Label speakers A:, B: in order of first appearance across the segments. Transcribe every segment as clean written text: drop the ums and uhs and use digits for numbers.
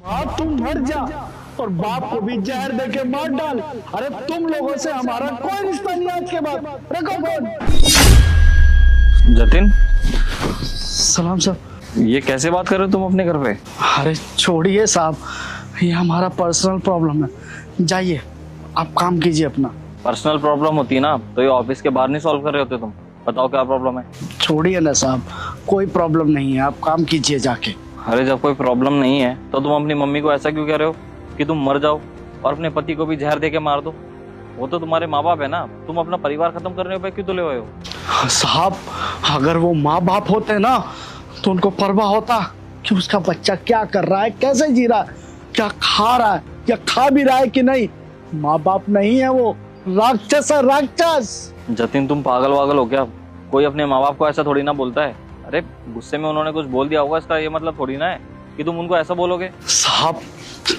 A: हाँ तुम मर जा और बाप को भी जहर दे के मार डाल। अरे तुम लोगों से हमारा कोई रिश्ता नहीं आज के बाद। रखो फोन।
B: जतिन,
A: सलाम सर।
B: ये कैसे बात कर रहे हो तुम अपने घर पे?
A: अरे छोड़िए साहब, ये हमारा पर्सनल प्रॉब्लम है। जाइए आप काम कीजिए अपना।
B: पर्सनल प्रॉब्लम होती है ना तो ये ऑफिस के बाहर नहीं सॉल्व कर रहे होते तुम? बताओ क्या प्रॉब्लम है?
A: छोड़िए ना साहब, कोई प्रॉब्लम नहीं है, आप काम कीजिए जाके।
B: अरे जब कोई प्रॉब्लम नहीं है तो तुम अपनी मम्मी को ऐसा क्यों कह रहे हो कि तुम मर जाओ और अपने पति को भी जहर दे के मार दो? वो तो तुम्हारे माँ बाप है ना, तुम अपना परिवार खत्म करने पे क्यों तुले हुए हो?
A: साहब अगर वो माँ बाप होते ना तो उनको परवाह होता कि उसका बच्चा क्या कर रहा है, कैसे जी रहा है, क्या खा रहा है या खा भी रहा है कि नहीं। माँ बाप नहीं है, वो राक्षस है, राक्षस।
B: जतिन तुम पागल वागल हो क्या? कोई अपने माँ बाप को ऐसा थोड़ी ना बोलता है। अरे गुस्से में उन्होंने कुछ बोल दिया होगा, इसका ये मतलब थोड़ी ना है कि तुम उनको ऐसा बोलोगे।
A: साहब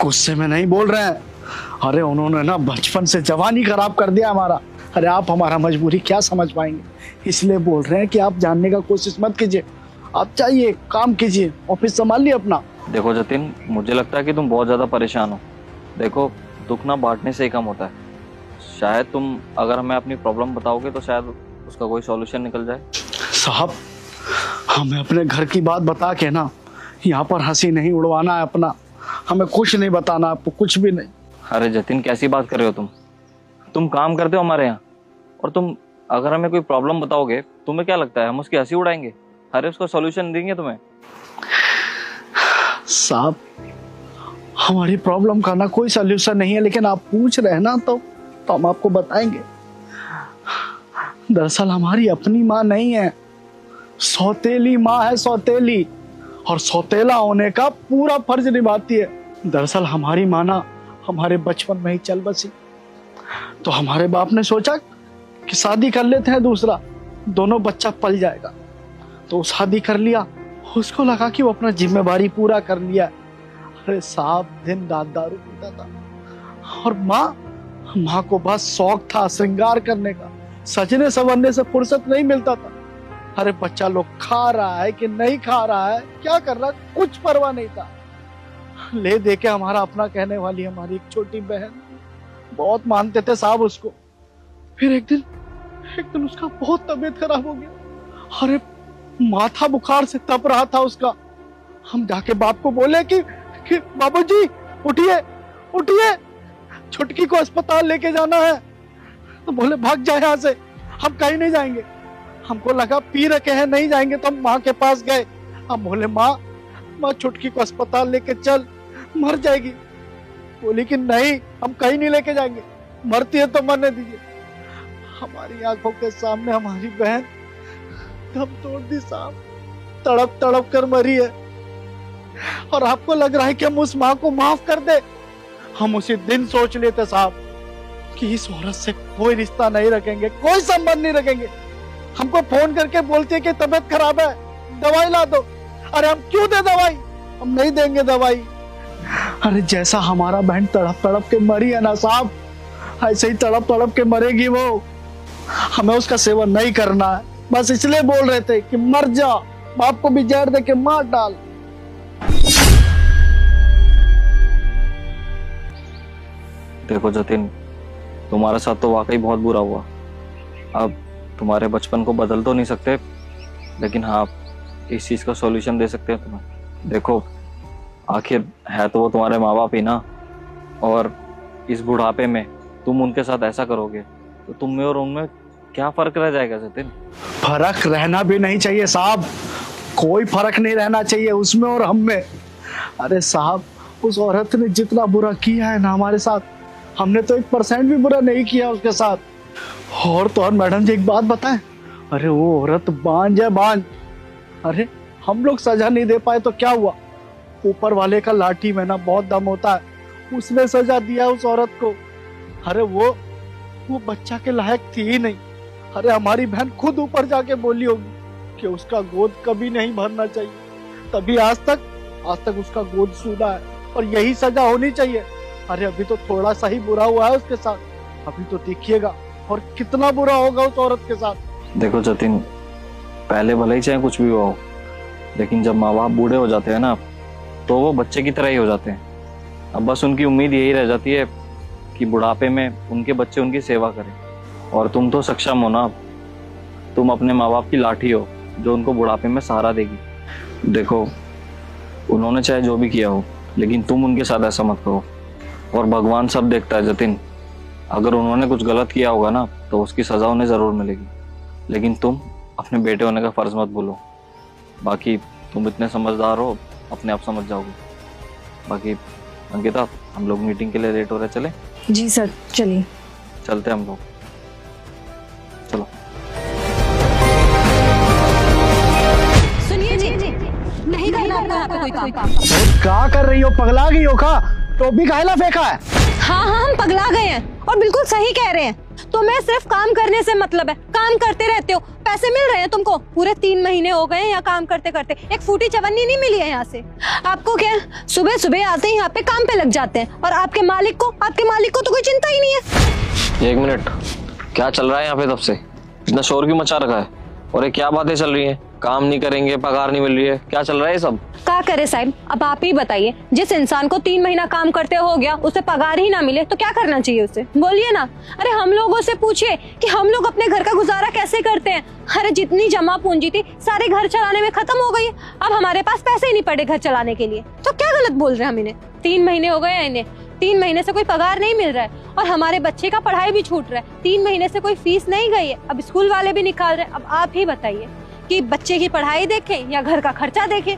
A: गुस्से में नहीं बोल रहे हैं, अरे उन्होंने ना बचपन से जवानी खराब कर दिया हमारा। अरे आप हमारा मजबूरी क्या समझ पाएंगे, इसलिए बोल रहे हैं कि आप जानने का कोशिश मत कीजिए, आप चाहिए काम कीजिए, ऑफिस संभालिए अपना।
B: देखो जतिन, मुझे लगता है कि तुम बहुत ज्यादा परेशान हो। देखो दुख ना बांटने से ही कम होता है। शायद तुम अगर हमें अपनी प्रॉब्लम बताओगे तो शायद उसका कोई सॉल्यूशन निकल जाए।
A: साहब हमें अपने घर की बात बता के ना यहाँ पर हंसी नहीं उड़वाना है अपना, हमें कुछ नहीं बताना आपको, कुछ भी नहीं।
B: अरे जतिन कैसी बात कर रहे हो तुम काम करते हो हमारे यहाँ और तुम अगर हमें कोई प्रॉब्लम बताओगे तुम्हें क्या लगता है हम उसकी हंसी उड़ाएंगे? अरे उसका सॉल्यूशन देंगे तुम्हें।
A: साहब हमारी प्रॉब्लम का ना कोई सॉल्यूशन नहीं है, लेकिन आप पूछ रहे हैं ना तो हम आपको बताएंगे। दरअसल हमारी अपनी माँ नहीं है, सौतेली माँ है, सौतेली, और सौतेला होने का पूरा फर्ज निभाती है। दरअसल हमारी माँ ना हमारे बचपन में ही चल बसी, तो हमारे बाप ने सोचा कि शादी कर लेते हैं दूसरा, दोनों बच्चा पल जाएगा, तो शादी कर लिया। उसको लगा कि वो अपना जिम्मेवारी पूरा कर लिया। अरे साहब दिन रात दारू पीता था और माँ को बस शौक था श्रृंगार करने का, सजने संवरने से फुर्सत नहीं मिलता था। अरे बच्चा लोग खा रहा है कि नहीं खा रहा है, क्या कर रहा है, कुछ परवाह नहीं था। ले दे के हमारा अपना कहने वाली हमारी एक छोटी बहन, बहुत मानते थे साहब उसको। फिर एक दिन उसका बहुत तबीयत खराब हो गया। अरे माथा बुखार से तप रहा था उसका। हम जाके बाप को बोले कि बाबूजी उठिए उठिए, छुटकी को अस्पताल लेके जाना है। तो बोले भाग जाए यहाँ से, हम कहीं नहीं जाएंगे। हमको लगा पी रखे हैं नहीं जाएंगे, तो हम माँ के पास गए। हम बोले माँ छुटकी को अस्पताल लेके चल, मर जाएगी। बोली कि नहीं हम कहीं नहीं लेके जाएंगे, मरती है तो मरने दीजिए। हमारी आंखों के सामने हमारी बहन दम तोड़ दी साहब, तड़प तड़प कर मरी है। और आपको लग रहा है कि हम उस माँ को माफ कर दे? हम उसी दिन सोच लेते साहब कि इस औरत से कोई रिश्ता नहीं रखेंगे, कोई संबंध नहीं रखेंगे। हमको फोन करके बोलती है कि तबीयत खराब है, दवाई ला दो। अरे हम क्यों दे दवाई, हम नहीं देंगे दवाई। अरे जैसा हमारा बहन तड़प तड़प के मरी है ना साहब, ऐसे ही तड़प तड़प के मरेगी वो। हमें उसका सेवन नहीं करना है, बस इसलिए बोल रहे थे कि मर जा, बाप को भी जहर दे के मार डाल।
B: देखो जतिन, तुम्हारे साथ तो वाकई बहुत बुरा हुआ। अब तुम्हारे बचपन को बदल तो नहीं सकते, लेकिन हाँ इस चीज का सॉल्यूशन दे सकते हैं तुम्हें। देखो आखिर है तो वो तुम्हारे माँ बाप ही ना, और इस बुढ़ापे में तुम उनके साथ ऐसा करोगे तो तुम में और उनमें क्या फर्क रह जाएगा जतिन?
A: फर्क रहना भी नहीं चाहिए साहब, कोई फर्क नहीं रहना चाहिए उसमें और हम में। अरे साहब उस औरत ने जितना बुरा किया है ना हमारे साथ, हमने तो 1% भी बुरा नहीं किया उसके साथ। और तो और मैडम जी एक बात बताएं, अरे वो औरत बांझ है, बांझ। अरे हम लोग सजा नहीं दे पाए तो क्या हुआ, ऊपर वाले का लाठी में ना बहुत दम होता है, उसने सजा दिया उस औरत को। अरे वो बच्चा के लायक थी ही नहीं। अरे हमारी बहन खुद ऊपर जाके बोली होगी कि उसका गोद कभी नहीं भरना चाहिए, तभी आज तक उसका गोद सूदा है, और यही सजा होनी चाहिए। अरे अभी तो थोड़ा सा ही बुरा हुआ है उसके साथ, अभी तो देखिएगा और कितना बुरा होगा उस औरत के साथ।
B: देखो जतिन, पहले भले ही चाहे कुछ भी हो, लेकिन जब माँ बाप बूढ़े हो जाते हैं ना तो वो बच्चे की तरह ही हो जाते हैं। अब बस उनकी उम्मीद यही रह जाती है कि बुढ़ापे में उनके बच्चे उनकी सेवा करें। और तुम तो सक्षम हो ना, तुम अपने माँ बाप की लाठी हो जो उनको बुढ़ापे में सहारा देगी। देखो, उन्होंने चाहे जो भी किया हो, लेकिन तुम उनके साथ ऐसा मत करो। और भगवान सब देखता है जतिन, अगर उन्होंने कुछ गलत किया होगा ना तो उसकी सजा उन्हें जरूर मिलेगी। लेकिन तुम अपने बेटे होने का फर्ज मत भूलो। बाकी तुम इतने समझदार हो, अपने आप समझ जाओगे। बाकी अंकिता, हम लोग मीटिंग के लिए लेट हो रहे, चले?
C: जी सर, चलिए।
B: चलते हम लोग, चलो।
C: सुनिए जी, नहीं करना आपको यहाँ पे कोई काम।
A: क्या कर रही हो, पगला गई हो का? टोपी काहेला फेंका है?
C: हाँ हाँ, हम पगला गए हैं और बिल्कुल सही कह रहे हैं। तुम्हें सिर्फ काम करने से मतलब है, काम करते रहते हो, पैसे मिल रहे हैं तुमको। पूरे 3 महीने हो गए यहाँ काम करते करते, एक फूटी चवन्नी नहीं मिली है यहाँ से। आपको क्या, सुबह सुबह आते ही यहाँ पे काम पे लग जाते हैं और आपके मालिक को तो कोई चिंता ही नहीं है।
B: 1 मिनट, क्या चल रहा है यहाँ पे तब से? इतना शोर क्यों मचा रखा है? और ये क्या बातें चल रही हैं? काम नहीं करेंगे, पगार नहीं मिल रही है, क्या चल रहा है ये सब?
C: क्या करे साहब, अब आप ही बताइए। जिस इंसान को 3 महीना काम करते हो गया, उसे पगार ही ना मिले तो क्या करना चाहिए उसे? बोलिए ना। अरे हम लोगों से पूछिए कि हम लोग अपने घर का गुजारा कैसे करते हैं। अरे जितनी जमा पूंजी थी सारे घर चलाने में खत्म हो गई। अब हमारे पास पैसे ही नहीं पड़े घर चलाने के लिए, तो क्या गलत बोल रहे हैं हम इन्हें? 3 महीने हो गए हैं इन्हें, 3 महीने से कोई पगार नहीं मिल रहा है और हमारे बच्चे का पढ़ाई भी छूट रहा है। 3 महीने से कोई फीस नहीं गई है, अब स्कूल वाले भी निकाल रहे हैं। अब आप ही बताइए कि बच्चे की पढ़ाई देखें या घर का खर्चा देखें।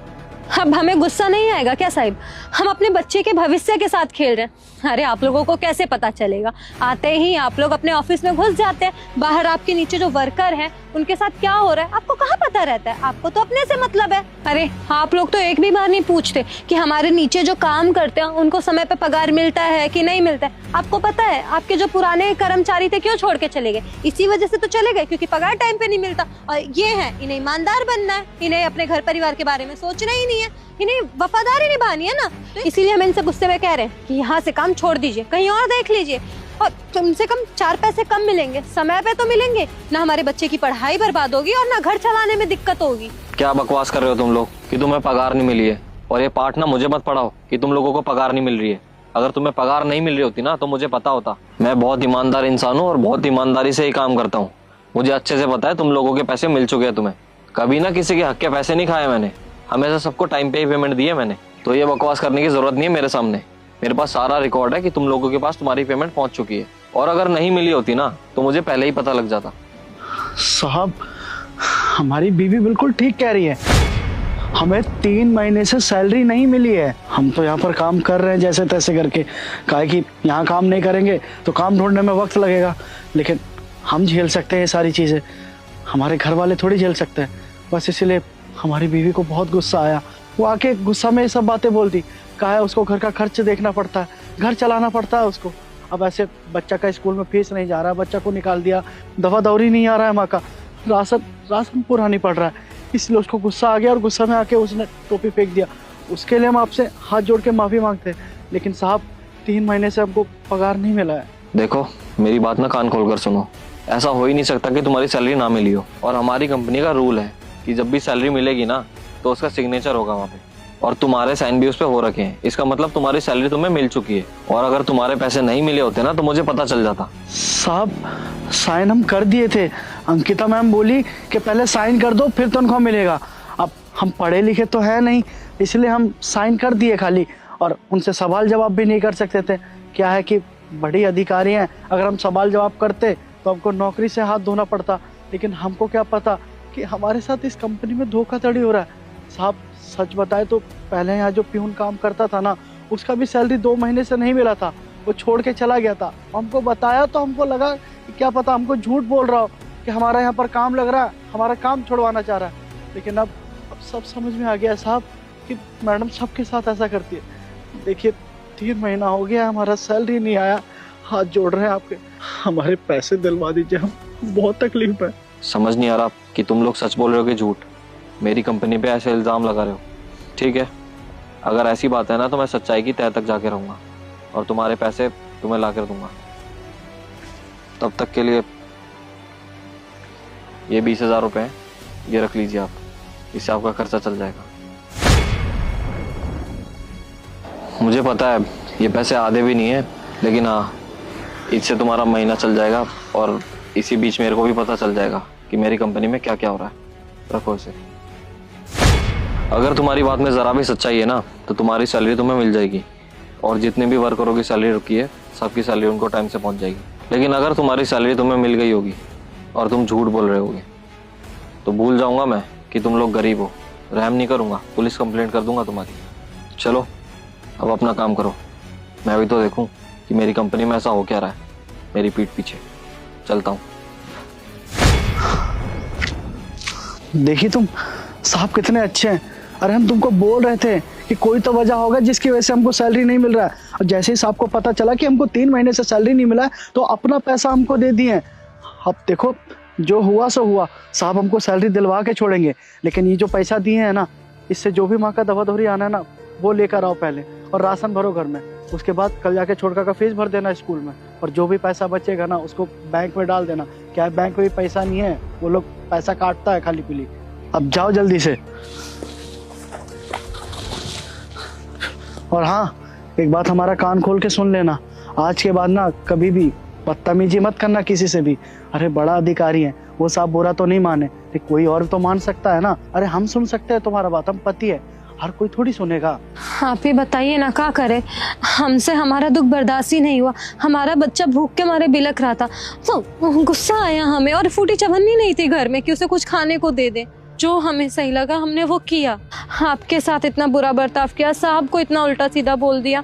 C: अब हमें गुस्सा नहीं आएगा क्या साहिब? हम अपने बच्चे के भविष्य के साथ खेल रहे हैं। अरे आप लोगों को कैसे पता चलेगा? आते ही आप लोग अपने ऑफिस में घुस जाते हैं, बाहर आपके नीचे जो वर्कर हैं उनके साथ क्या हो रहा है आपको कहाँ पता रहता है? आपको तो अपने से मतलब है। अरे आप लोग तो एक भी बार नहीं पूछते कि हमारे नीचे जो काम करते हैं उनको समय पे पगार मिलता है कि नहीं मिलता है। आपको पता है आपके जो पुराने कर्मचारी थे क्यों छोड़ के चले गए? इसी वजह से तो चले गए, क्योंकि पगार टाइम पे नहीं मिलता। और ये है, इन्हें ईमानदार बनना है, इन्हें अपने घर परिवार के बारे में सोचना ही नहीं है, इन्हें वफादारी निभानी है ना। तो इसीलिए हम इनसे गुस्से में कह रहे हैं कि यहाँ से काम छोड़ दीजिए, कहीं और देख लीजिए। और कम से कम 4 पैसे कम मिलेंगे, समय पे तो मिलेंगे ना। हमारे बच्चे की पढ़ाई बर्बाद होगी और ना घर चलाने में दिक्कत होगी।
B: क्या बकवास कर रहे हो तुम लोग कि तुम्हें पगार नहीं मिली है? और ये पार्ट ना मुझे मत पढ़ाओ कि तुम लोगों को पगार नहीं मिल रही है। अगर तुम्हें पगार नहीं मिल रही होती ना तो मुझे पता होता। मैं बहुत ईमानदार इंसान हूँ और बहुत ईमानदारी से ही काम करता हूँ। मुझे अच्छे से पता है तुम लोगों के पैसे मिल चुके हैं तुम्हें। कभी ना किसी के हक के पैसे नहीं खाए मैंने, हमेशा सबको टाइम पे ही पेमेंट दी है मैंने। तो ये बकवास करने की जरूरत नहीं है मेरे सामने। मेरे पास सारा रिकॉर्ड है कि तुम लोगों के पास तुम्हारी पेमेंट पहुंच चुकी है। और अगर नहीं मिली होती ना तो मुझे पहले ही पता लग जाता।
A: साहब, हमारी बीवी बिल्कुल ठीक कह रही है। हमें 3 महीने से सैलरी नहीं मिली है। हम तो यहाँ पर काम कर रहे हैं जैसे तैसे करके। काहे कि यहाँ काम नहीं करेंगे तो काम ढूंढने में वक्त लगेगा। लेकिन हम झेल सकते हैं ये सारी चीज़ें, हमारे घर वाले थोड़ी झेल सकते हैं। बस इसीलिए हमारी बीवी को बहुत गुस्सा आया। वो आके गुस्सा में ये सब बातें बोलती। कहा है उसको घर का खर्च देखना पड़ता है, घर चलाना पड़ता है उसको। अब ऐसे बच्चा का स्कूल में फीस नहीं जा रहा, बच्चा को निकाल दिया, दवा दौरी नहीं आ रहा है, माँ का राशन पूरा नहीं पड़ रहा है। इसलिए उसको गुस्सा आ गया और गुस्सा में आके उसने टोपी फेंक दिया। उसके लिए हम आपसे हाथ जोड़ के माफ़ी मांगते हैं। लेकिन साहब, 3 महीने से हमको पगार नहीं मिला है।
B: देखो, मेरी बात ना कान खोलकर सुनो। ऐसा हो ही नहीं सकता कि तुम्हारी सैलरी ना मिली हो। और हमारी कंपनी का रूल है कि जब भी सैलरी मिलेगी ना तो उसका सिग्नेचर होगा वहाँ पे, और तुम्हारे साइन भी उस पे हो रखे हैं। इसका मतलब तुम्हारी सैलरी तुम्हें मिल चुकी है। और अगर तुम्हारे पैसे नहीं मिले होते ना तो मुझे पता चल जाता।
A: साहब, साइन हम कर दिए थे। अंकिता मैम बोली कि पहले साइन कर दो फिर तनख्वाह मिलेगा। अब हम पढ़े लिखे तो है नहीं, इसलिए हम साइन कर दिए खाली। और उनसे सवाल जवाब भी नहीं कर सकते थे। क्या है कि बड़ी अधिकारी हैं, अगर हम सवाल जवाब करते तो हमको नौकरी से हाथ धोना पड़ता। लेकिन हमको क्या पता कि हमारे साथ इस कंपनी में धोखाधड़ी हो रहा है। साहब, सच बताए तो पहले यहाँ जो प्यून काम करता था ना, उसका भी सैलरी 2 महीने से नहीं मिला था। वो छोड़ के चला गया था। हमको बताया तो हमको लगा कि क्या पता हमको झूठ बोल रहा हो कि हमारा यहाँ पर काम लग रहा है, हमारा काम छुड़वाना चाह रहा है। लेकिन अब सब समझ में आ गया साहब कि मैडम सबके साथ ऐसा करती है। देखिए, 3 महीना हो गया, हमारा सैलरी नहीं आया। हाथ जोड़ रहे हैं आपके, हमारे पैसे दिलवा दीजिए, हम बहुत तकलीफ है।
B: समझ नहीं आ रहा कि तुम लोग सच बोल रहे हो कि झूठ। मेरी कंपनी पे ऐसे इल्ज़ाम लगा रहे हो। ठीक है, अगर ऐसी बात है ना तो मैं सच्चाई की तह तक जाके रहूँगा और तुम्हारे पैसे तुम्हें ला कर दूंगा। तब तक के लिए ये 20,000 रुपये हैं, ये रख लीजिए आप, इससे आपका खर्चा चल जाएगा। मुझे पता है ये पैसे आधे भी नहीं है, लेकिन हाँ, इससे तुम्हारा महीना चल जाएगा और इसी बीच मेरे को भी पता चल जाएगा कि मेरी कंपनी में क्या क्या हो रहा है। रखो इसे। अगर तुम्हारी बात में ज़रा भी सच्चाई है ना, तो तुम्हारी सैलरी तुम्हें मिल जाएगी और जितने भी वर्करों की सैलरी रुकी है सबकी सैलरी उनको टाइम से पहुंच जाएगी। लेकिन अगर तुम्हारी सैलरी तुम्हें मिल गई होगी और तुम झूठ बोल रहे होगे तो भूल जाऊंगा मैं कि तुम लोग गरीब हो, रहम नहीं करूंगा, पुलिस कंप्लेंट कर दूंगा तुम्हारी। चलो अब अपना काम करो, मैं भी तो देखूं कि मेरी कंपनी में ऐसा हो क्या रहा है मेरी पीठ पीछे। चलता हूँ।
A: देखिए तुम साहब कितने अच्छे हैं। अरे हम तुमको बोल रहे थे कि कोई तो वजह होगा जिसकी वजह से हमको सैलरी नहीं मिल रहा है, और जैसे ही साहब को पता चला कि हमको 3 महीने से सैलरी नहीं मिला है तो अपना पैसा हमको दे दिए हैं। अब देखो जो हुआ सो हुआ, साहब हमको सैलरी दिलवा के छोड़ेंगे, लेकिन ये जो पैसा दिए हैं ना, इससे जो भी माँ का दवा दोहरी आना है ना वो लेकर आओ पहले, और राशन भरो घर में। उसके बाद कल जाके छोटका का फीस भर देना स्कूल में, और जो भी पैसा बचेगा ना उसको बैंक में डाल देना। क्या है, बैंक में भी पैसा नहीं है, वो लोग पैसा काटता है खाली पीली। अब जाओ जल्दी से। और हाँ, एक बात हमारा कान खोल के सुन लेना, आज के बाद ना कभी भी बदतमीजी मत करना किसी से भी। अरे बड़ा अधिकारी है वो, साहब बुरा तो नहीं माने, लेकिन कोई और तो मान सकता है ना। अरे हम सुन सकते हैं तुम्हारा बात, हम पति है, हर कोई थोड़ी सुनेगा।
C: आप ही बताइए ना, क्या करे, हमसे हमारा दुख बर्दाश्त ही नहीं हुआ। हमारा बच्चा भूख के मारे बिलख रहा था, तो गुस्सा आया हमें, और फूटी चवन्नी नहीं थी घर में कि उसे कुछ खाने को दे दे। जो हमें सही लगा हमने वो किया। आपके साथ इतना बुरा बर्ताव किया, साहब को इतना उल्टा सीधा बोल दिया,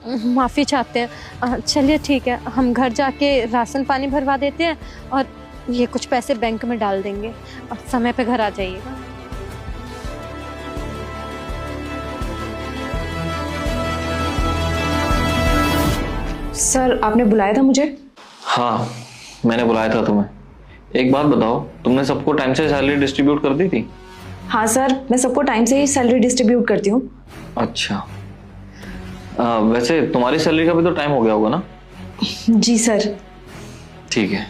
C: माफ़ी चाहते हैं। चलिए ठीक है, हम घर जाके राशन पानी भरवा देते हैं और ये कुछ पैसे बैंक में डाल देंगे, और समय पे घर आ जाइएगा।
D: सर आपने बुलाया था मुझे?
B: हाँ, मैंने बुलाया था तुम्हें। एक बात बताओ, तुमने सबको टाइम से सैलरी डिस्ट्रीब्यूट कर दी थी?
D: हाँ सर, मैं सबको टाइम से ही सैलरी डिस्ट्रीब्यूट करती हूँ।
B: अच्छा, वैसे तुम्हारी सैलरी का भी तो टाइम हो गया होगा ना?
D: जी सर।
B: ठीक है,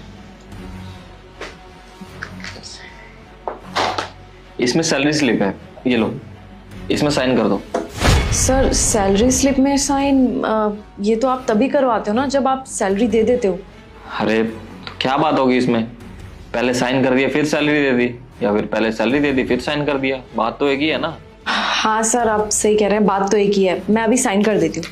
B: इसमें सैलरी स्लिप है, ये लो, इसमें साइन कर दो।
D: सर सैलरी स्लिप में साइन ये तो आप तभी करवाते हो ना जब आप सैलरी दे देते हो।
B: अरे तो क्या बात होगी इसमें, पहले साइन कर दिया फिर सैलरी दे दी, या फिर पहले सैलरी दे दी फिर साइन कर दिया, बात तो एक ही है ना।
D: हाँ सर आप सही कह रहे हैं, बात तो एक ही है। मैं अभी साइन कर देती हूँ।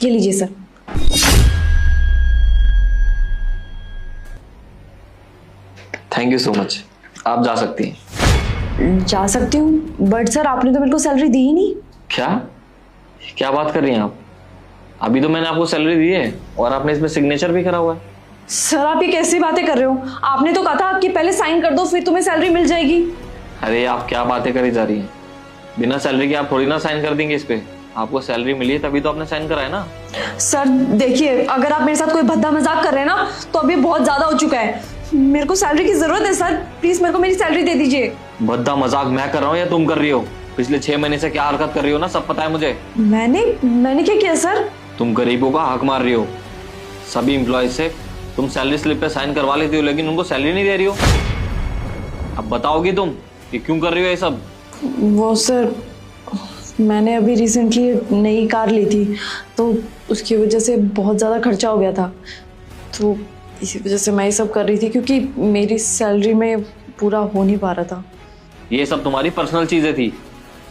D: ये लीजिए sir.
B: Thank you so much, आप जा सकती हैं।
D: जा सकती हूँ, बट सर आपने तो मेरे को सैलरी दी ही नहीं।
B: क्या क्या बात कर रही हैं आप? अभी तो मैंने आपको सैलरी दी है और आपने इसमें सिग्नेचर भी करा हुआ है।
D: सर आप ये कैसी बातें कर रहे हो? आपने तो कहा था कि पहले साइन कर दो फिर तुम्हें सैलरी मिल जाएगी।
B: अरे आप क्या बातें करी जा रही हैं, बिना सैलरी के आप थोड़ी ना साइन कर देंगे इस पे। आपको सैलरी मिली है तभी तो आपने साइन करा है ना।
D: सर देखिए, अगर आप मेरे साथ कोई भद्दा मजाक कर रहे हैं ना तो अभी बहुत ज्यादा हो चुका है। मेरे को सैलरी की जरूरत है सर, प्लीज मेरे को मेरी सैलरी दे दीजिए।
B: भद्दा मजाक मैं कर रहा हूँ या तुम कर रही हो? पिछले 6 महीने से क्या हरकत कर रही हो ना, सब पता है मुझे।
D: मैंने क्या किया सर?
B: तुम गरीबों का हक मार रही हो। सभी एम्प्लॉयज से तुम सैलरी स्लिप पे साइन करवा लेती हो, लेकिन उनको सैलरी नहीं दे रही हो। अब बताओगी तुम कि क्यों कर रही हो ये सब?
D: वो सर, मैंने अभी रिसेंटली नई कार ली थी, तो उसकी वजह से बहुत ज़्यादा खर्चा हो गया था, तो इसी वजह से मैं ये सब कर रही थी, क्योंकि मेरी सैलरी में पूरा हो नहीं पा रहा था।
B: ये सब तुम्हारी पर्सनल चीजें थी,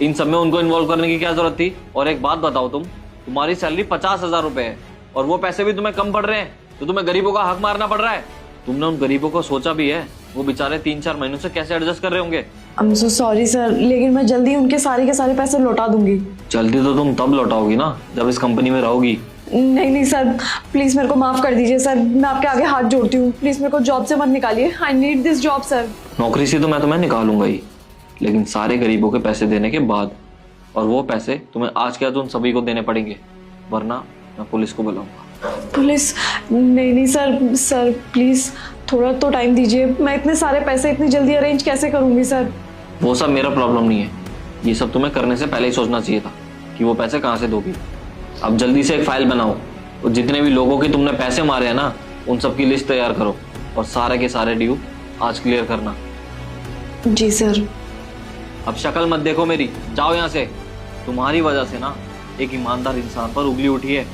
B: इन सब में उनको इन्वॉल्व करने की क्या जरूरत थी? और एक बात बताओ, तुम्हारी सैलरी 50,000 रुपए है और वो पैसे भी तुम्हें कम पड़ रहे हैं, तो तुम्हें गरीबों का हक मारना पड़ रहा है। तुमने उन गरीबों को सोचा भी है? वो बेचारे 3-4 महीनों से कैसे एडजस्ट कर रहे होंगे।
D: I am so sorry sir, लेकिन मैं जल्दी उनके सारे के सारे पैसे लौटा दूंगी।
B: जल्दी तो तुम तब लौटाओगी ना जब इस कंपनी में रहोगी।
D: नहीं सर, प्लीज मेरे को माफ कर दीजिए सर, मैं आपके आगे हाथ जोड़ती हूँ, प्लीज मेरे को जॉब से मत निकालिए। I need this job sir.
B: नौकरी से तो मैं तुम्हें निकालूंगा ही, लेकिन सारे गरीबों के पैसे देने के बाद, और वो पैसे तुम्हें आज के आज उन सभी को देने पड़ेंगे, वरना मैं पुलिस को बुलाऊंगा।
D: पुलिस? नहीं सर प्लीज थोड़ा तो टाइम दीजिए, मैं इतने सारे पैसे इतनी जल्दी अरेंज कैसे करूंगी सर?
B: वो सब मेरा प्रॉब्लम नहीं है, ये सब तुम्हें करने से पहले ही सोचना चाहिए था कि वो पैसे कहाँ से दोगी। अब जल्दी से एक फाइल बनाओ और जितने भी लोगों के तुमने पैसे मारे हैं ना, उन सब की लिस्ट तैयार करो और सारे के सारे ड्यू आज क्लियर करना।
D: जी सर।
B: अब शक्ल मत देखो मेरी, जाओ यहाँ से। तुम्हारी वजह से ना एक ईमानदार इंसान पर उंगली उठी है।